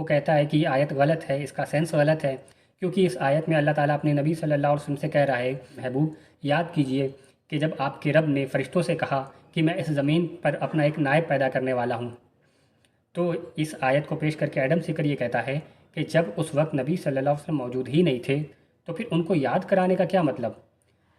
وہ کہتا ہے کہ یہ آیت غلط ہے، اس کا سینس غلط ہے، کیونکہ اس آیت میں اللہ تعالیٰ اپنے نبی صلی اللہ علیہ وسلم سے کہہ رہا ہے، محبوب یاد کیجئے کہ جب آپ کے رب نے فرشتوں سے کہا کہ میں اس زمین پر اپنا ایک نائب پیدا کرنے والا ہوں، تو اس آیت کو پیش کر کے ایڈم سیکر یہ کہتا ہے کہ جب اس وقت نبی صلی اللہ علیہ وسلم موجود ہی نہیں تھے تو پھر ان کو یاد کرانے کا کیا مطلب؟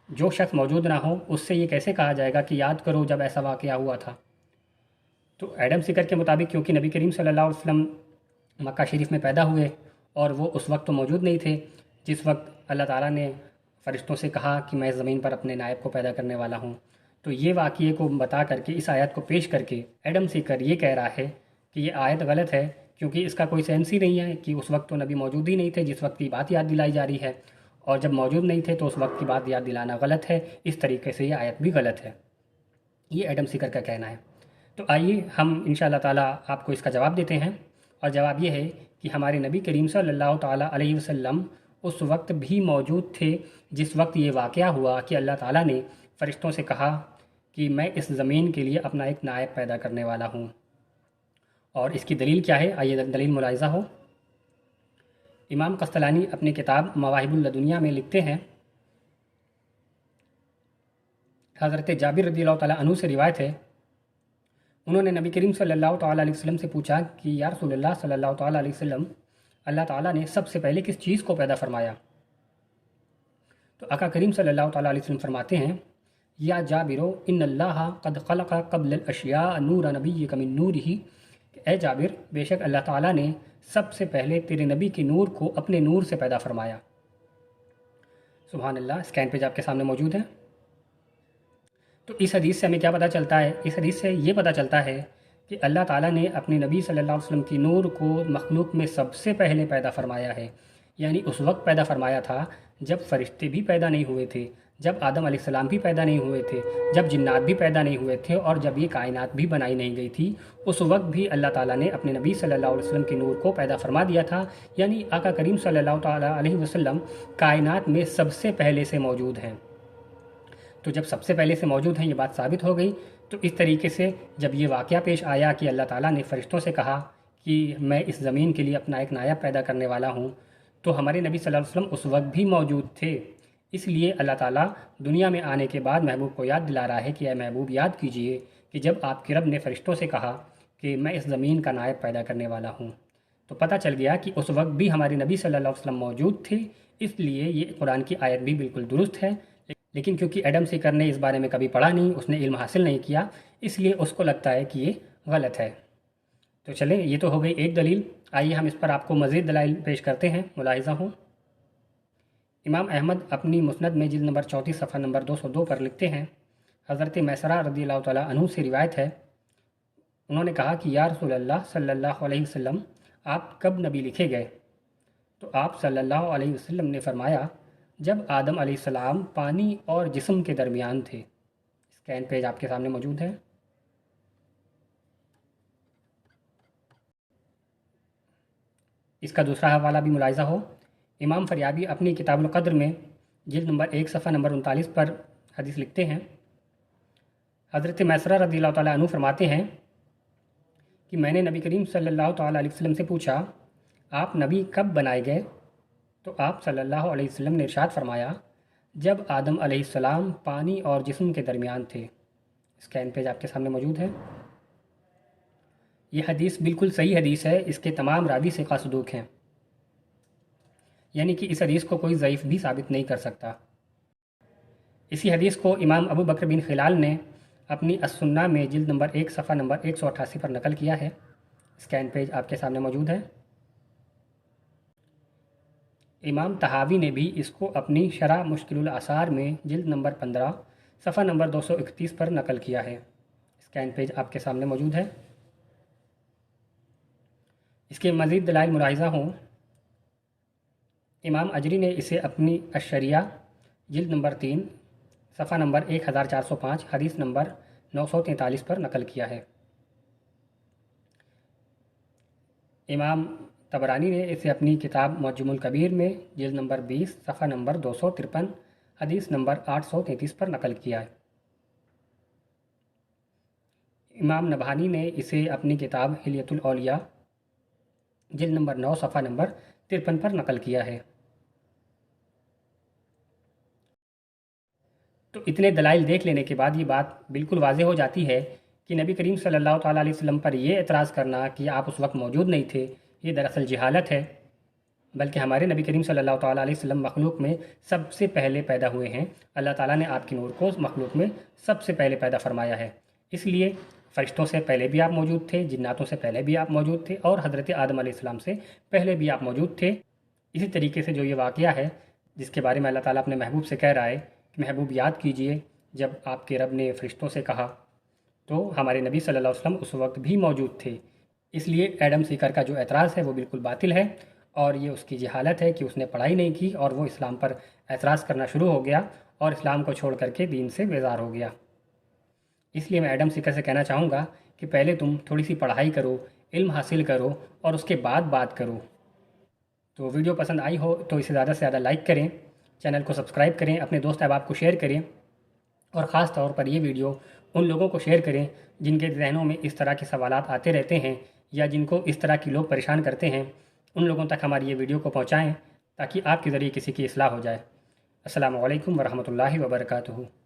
جو شخص موجود نہ ہو اس سے یہ کیسے کہا جائے گا کہ یاد کرو جب ایسا واقعہ ہوا تھا؟ تو ایڈم سیکر کے مطابق کیونکہ نبی کریم صلی اللہ علیہ وسلم مکہ شریف میں پیدا ہوئے اور وہ اس وقت تو موجود نہیں تھے جس وقت اللہ تعالیٰ نے فرشتوں سے کہا کہ میں اس زمین پر اپنے نائب کو پیدا کرنے والا ہوں، تو یہ واقعے کو بتا کر کے اس آیت کو پیش کر کے ایڈم سیکر یہ کہہ رہا ہے کہ یہ آیت غلط ہے، کیونکہ اس کا کوئی سینس ہی نہیں ہے کہ اس وقت تو نبی موجود ہی نہیں تھے جس وقت کی بات یاد دلائی جا رہی ہے، اور جب موجود نہیں تھے تو اس وقت کی بات یاد دلانا غلط ہے، اس طریقے سے یہ آیت بھی غلط ہے۔ یہ ایڈم سیکر کا کہنا ہے۔ تو آئیے ہم انشاءاللہ تعالیٰ آپ کو اس کا جواب دیتے ہیں، اور جواب یہ ہے کہ ہمارے نبی کریم صلی اللہ تعالیٰ علیہ وسلم اس وقت بھی موجود تھے جس وقت یہ واقعہ ہوا کہ اللہ تعالیٰ نے فرشتوں سے کہا کہ میں اس زمین کے لیے اپنا ایک نائب پیدا کرنے والا ہوں۔ اور اس کی دلیل کیا ہے؟ آئیے دلیل ملاحظہ ہو۔ امام قسطلانی اپنی کتاب مواہب اللدنیہ میں لکھتے ہیں، حضرت جابر رضی اللہ تعالیٰ عنہ سے روایت ہے، انہوں نے نبی کریم صلی اللہ تعالیٰ علیہ وسلم سے پوچھا کہ یا رسول اللہ صلی اللہ تعالیٰ علیہ وسلم، اللہ تعالیٰ نے سب سے پہلے کس چیز کو پیدا فرمایا؟ تو آقا کریم صلی اللہ تعالیٰ علیہ وسلم فرماتے ہیں، یا جابرو ان اللہ قد خلق قبل الاشیاء نور نبیک من نورہ، اے جابر بے شک اللہ تعالیٰ نے سب سے پہلے تیرے نبی کے نور کو اپنے نور سے پیدا فرمایا۔ سبحان اللہ، اسکین پیج آپ کے سامنے موجود ہے۔ تو اس حدیث سے ہمیں کیا پتہ چلتا ہے؟ اس حدیث سے یہ پتہ چلتا ہے کہ اللہ تعالیٰ نے اپنے نبی صلی اللہ علیہ وسلم کی نور کو مخلوق میں سب سے پہلے پیدا فرمایا ہے، یعنی اس وقت پیدا فرمایا تھا جب فرشتے بھی پیدا نہیں ہوئے تھے، جب آدم علیہ السلام بھی پیدا نہیں ہوئے تھے، جب جنات بھی پیدا نہیں ہوئے تھے، اور جب یہ کائنات بھی بنائی نہیں گئی تھی، اس وقت بھی اللہ تعالیٰ نے اپنے نبی صلی اللہ علیہ وسلم کے نور کو پیدا فرما دیا تھا، یعنی آقا کریم صلی اللہ تعالیٰ علیہ وسلم کائنات میں سب سے پہلے سے موجود ہیں۔ تو جب سب سے پہلے سے موجود ہیں یہ بات ثابت ہو گئی، تو اس طریقے سے جب یہ واقعہ پیش آیا کہ اللہ تعالیٰ نے فرشتوں سے کہا کہ میں اس زمین کے لیے اپنا ایک نائب پیدا کرنے والا ہوں، تو ہمارے نبی صلی اللہ علیہ وسلم اس وقت بھی موجود تھے، اس لیے اللہ تعالیٰ دنیا میں آنے کے بعد محبوب کو یاد دلا رہا ہے کہ اے محبوب یاد کیجئے کہ جب آپ کے رب نے فرشتوں سے کہا کہ میں اس زمین کا نائب پیدا کرنے والا ہوں، تو پتہ چل گیا کہ اس وقت بھی ہمارے نبی صلی اللہ علیہ وسلم موجود تھے، اس لیے یہ قرآن کی آیت بھی بالکل درست ہے، لیکن کیونکہ ایڈم سیکر نے اس بارے میں کبھی پڑھا نہیں، اس نے علم حاصل نہیں کیا، اس لیے اس کو لگتا ہے کہ یہ غلط ہے۔ تو چلیں، یہ تو ہو گئی ایک دلیل، آئیے ہم اس پر آپ کو مزید دلائل پیش کرتے ہیں، ملاحظہ ہوں۔ امام احمد اپنی مسند میں جلد نمبر 34 صفحہ نمبر 202 پر لکھتے ہیں، حضرت میسرہ رضی اللہ تعالیٰ عنہ سے روایت ہے، انہوں نے کہا کہ یا رسول اللہ صلی اللہ علیہ وسلم، آپ کب نبی لکھے گئے؟ تو آپ صلی اللہ علیہ وسلم نے فرمایا، جب آدم علیہ السلام پانی اور جسم کے درمیان تھے۔ اسکین پیج آپ کے سامنے موجود ہے۔ اس کا دوسرا حوالہ بھی ملاحظہ ہو۔ امام فریابی اپنی کتاب القدر میں جلد نمبر 1 صفحہ نمبر 39 پر حدیث لکھتے ہیں، حضرت میسرہ رضی اللہ تعالیٰ عنہ فرماتے ہیں کہ میں نے نبی کریم صلی اللہ تعالیٰ علیہ وسلم سے پوچھا، آپ نبی کب بنائے گئے؟ تو آپ صلی اللہ علیہ وسلم نے ارشاد فرمایا، جب آدم علیہ السلام پانی اور جسم کے درمیان تھے۔ اسکین پیج آپ کے سامنے موجود ہے۔ یہ حدیث بالکل صحیح حدیث ہے، اس کے تمام راوی ثقہ صدوق ہیں، یعنی کہ اس حدیث کو کوئی ضعیف بھی ثابت نہیں کر سکتا۔ اسی حدیث کو امام ابو بکر بن خلال نے اپنی السنہ میں جلد نمبر 1 صفحہ نمبر 188 پر نقل کیا ہے۔ اسکین پیج آپ کے سامنے موجود ہے۔ امام طحاوی نے بھی اس کو اپنی شرح مشکل الآثار میں جلد نمبر 15 صفحہ نمبر 231 پر نقل کیا ہے۔ اسکین پیج آپ کے سامنے موجود ہے۔ اس کے مزید دلائل ملاحظہ ہوں۔ امام اجری نے اسے اپنی الشریعہ جلد نمبر 3 صفحہ نمبر 1405 حدیث نمبر 943 پر نقل کیا ہے۔ امام طبرانی نے اسے اپنی کتاب معجم الکبیر میں جلد نمبر 20 صفحہ نمبر 253 حدیث نمبر 833 پر نقل کیا ہے۔ امام نبہانی نے اسے اپنی کتاب حلیۃ الاولیاء جلد نمبر 9 صفحہ نمبر 53 پر نقل کیا ہے۔ تو اتنے دلائل دیکھ لینے کے بعد یہ بات بالکل واضح ہو جاتی ہے کہ نبی کریم صلی اللہ تعالیٰ علیہ وسلم پر یہ اعتراض کرنا کہ آپ اس وقت موجود نہیں تھے، یہ دراصل جہالت ہے، بلکہ ہمارے نبی کریم صلی اللہ تعالیٰ علیہ وسلم مخلوق میں سب سے پہلے پیدا ہوئے ہیں۔ اللہ تعالیٰ نے آپ کے نور کو مخلوق میں سب سے پہلے پیدا فرمایا ہے، اس لیے فرشتوں سے پہلے بھی آپ موجود تھے، جناتوں سے پہلے بھی آپ موجود تھے، اور حضرت آدم علیہ السلام سے پہلے بھی آپ موجود تھے۔ اسی طریقے سے جو یہ واقعہ ہے جس کے بارے میں اللہ تعالیٰ اپنے محبوب سے کہہ رہا ہے کہ محبوب یاد کیجئے جب آپ کے رب نے فرشتوں سے کہا، تو ہمارے نبی صلی اللہ علیہ وسلم اس وقت بھی موجود تھے۔ اس لیے ایڈم سیکر کا جو اعتراض ہے وہ بالکل باطل ہے، اور یہ اس کی جہالت ہے کہ اس نے پڑھائی نہیں کی اور وہ اسلام پر اعتراض کرنا شروع ہو گیا اور اسلام کو چھوڑ کر کے دین سے بیزار ہو گیا۔ اس لیے میں ایڈم سیکر سے کہنا چاہوں گا کہ پہلے تم تھوڑی سی پڑھائی کرو، علم حاصل کرو، اور اس کے بعد بات کرو۔ تو ویڈیو پسند آئی ہو تو اسے زیادہ سے زیادہ لائک کریں، چینل کو سبسکرائب کریں، اپنے دوست احباب کو شیئر کریں، اور خاص طور پر یہ ویڈیو ان لوگوں کو شیئر کریں جن کے ذہنوں میں اس طرح کے سوالات آتے رہتے ہیں یا جن کو اس طرح کے لوگ پریشان کرتے ہیں۔ ان لوگوں تک ہماری یہ ویڈیو کو پہنچائیں تاکہ آپ کے ذریعے کسی کی اصلاح ہو جائے۔ السلام علیکم ورحمۃ اللہ وبرکاتہ۔